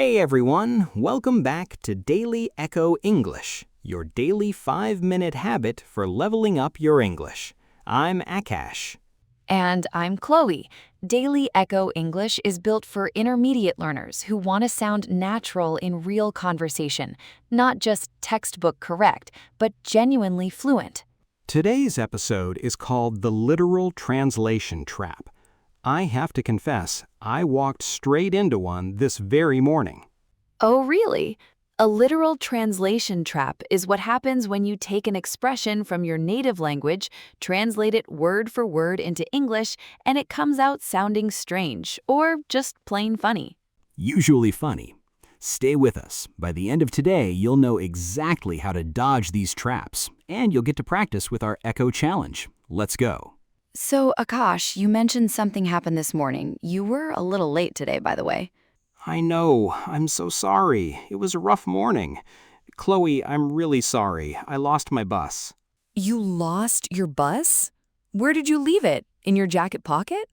Hey everyone, welcome back to Daily Echo English, your daily 5-minute habit for leveling up your English. I'm Acash. And I'm Chloe. Daily Echo English is built for intermediate learners who want to sound natural in real conversation, not just textbook correct, but genuinely fluent. Today's episode is called The Literal Translation Trap. I have to confess, I walked straight into one this very morning. Oh, really? A literal translation trap is what happens when you take an expression from your native language, translate it word for word into English, and it comes out sounding strange or just plain funny. Usually funny. Stay with us. By the end of today, you'll know exactly how to dodge these traps, and you'll get to practice with our Echo Challenge. Let's go. So, Akash, you mentioned something happened this morning. You were a little late today, by the way. I know. I'm so sorry. It was a rough morning. Chloe, I'm really sorry. I lost my bus. You lost your bus? Where did you leave it? In your jacket pocket?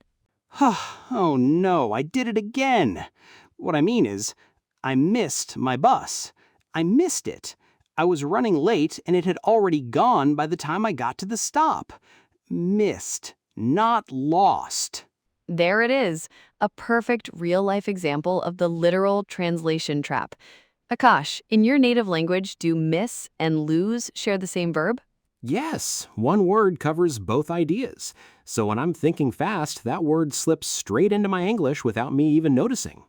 Oh no, I did it again. What I mean is, I missed my bus. I missed it. I was running late and it had already gone by the time I got to the stop. Missed, not lost. There it is, a perfect real-life example of the literal translation trap. Akash, in your native language, do miss and lose share the same verb? Yes, one word covers both ideas. So when I'm thinking fast, that word slips straight into my English without me even noticing.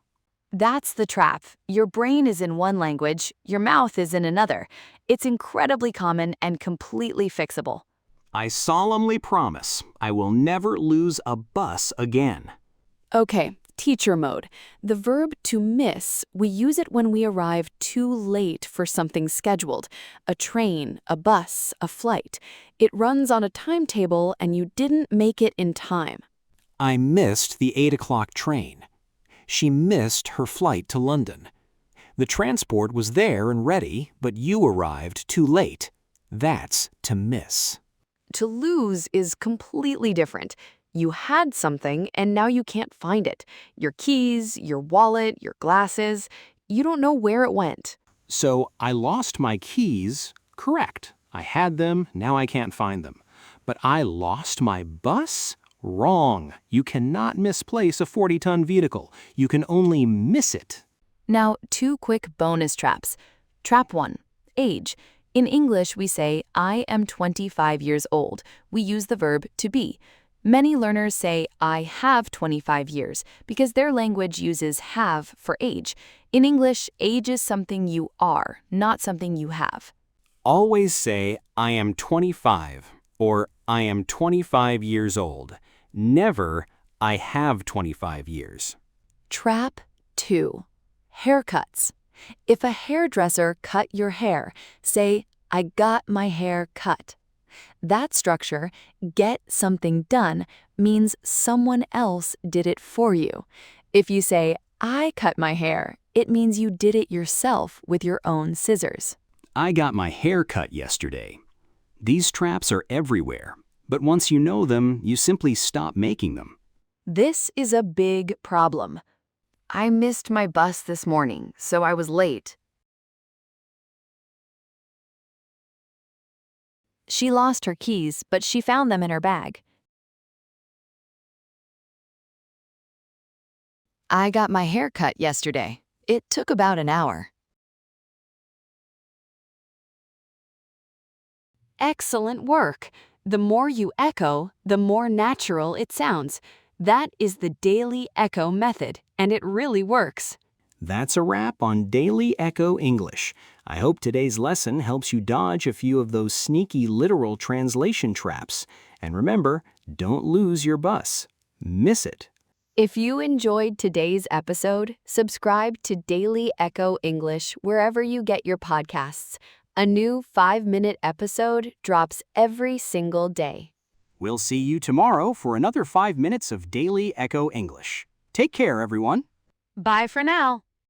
That's the trap. Your brain is in one language, your mouth is in another. It's incredibly common and completely fixable. I solemnly promise I will never lose a bus again. Okay, teacher mode. The verb to miss, we use it when we arrive too late for something scheduled. A train, a bus, a flight. It runs on a timetable and you didn't make it in time. I missed the 8 o'clock train. She missed her flight to London. The transport was there and ready, but you arrived too late. That's to miss. To lose is completely different. You had something and now you can't find it. Your keys, your wallet, your glasses. You don't know where it went. So I lost my keys, correct. I had them, now I can't find them. But I lost my bus? Wrong. You cannot misplace a 40-ton vehicle. You can only miss it. Now, 2 quick bonus traps. Trap 1, age. In English, we say, I am 25 years old. We use the verb to be. Many learners say, I have 25 years, because their language uses have for age. In English, age is something you are, not something you have. Always say, I am 25, or I am 25 years old. Never, I have 25 years. Trap 2, haircuts. If a hairdresser cut your hair, say, I got my hair cut. That structure, get something done, means someone else did it for you. If you say, I cut my hair, it means you did it yourself with your own scissors. I got my hair cut yesterday. These traps are everywhere, but once you know them, you simply stop making them. This is a big problem. I missed my bus this morning, so I was late. She lost her keys, but she found them in her bag. I got my hair cut yesterday. It took about an hour. Excellent work! The more you echo, the more natural it sounds. That is the Daily Echo method, and it really works. That's a wrap on Daily Echo English. I hope today's lesson helps you dodge a few of those sneaky literal translation traps. And remember, don't lose your bus. Miss it. If you enjoyed today's episode, subscribe to Daily Echo English wherever you get your podcasts. A new 5-minute episode drops every single day. We'll see you tomorrow for another 5 minutes of Daily Echo English. Take care, everyone. Bye for now.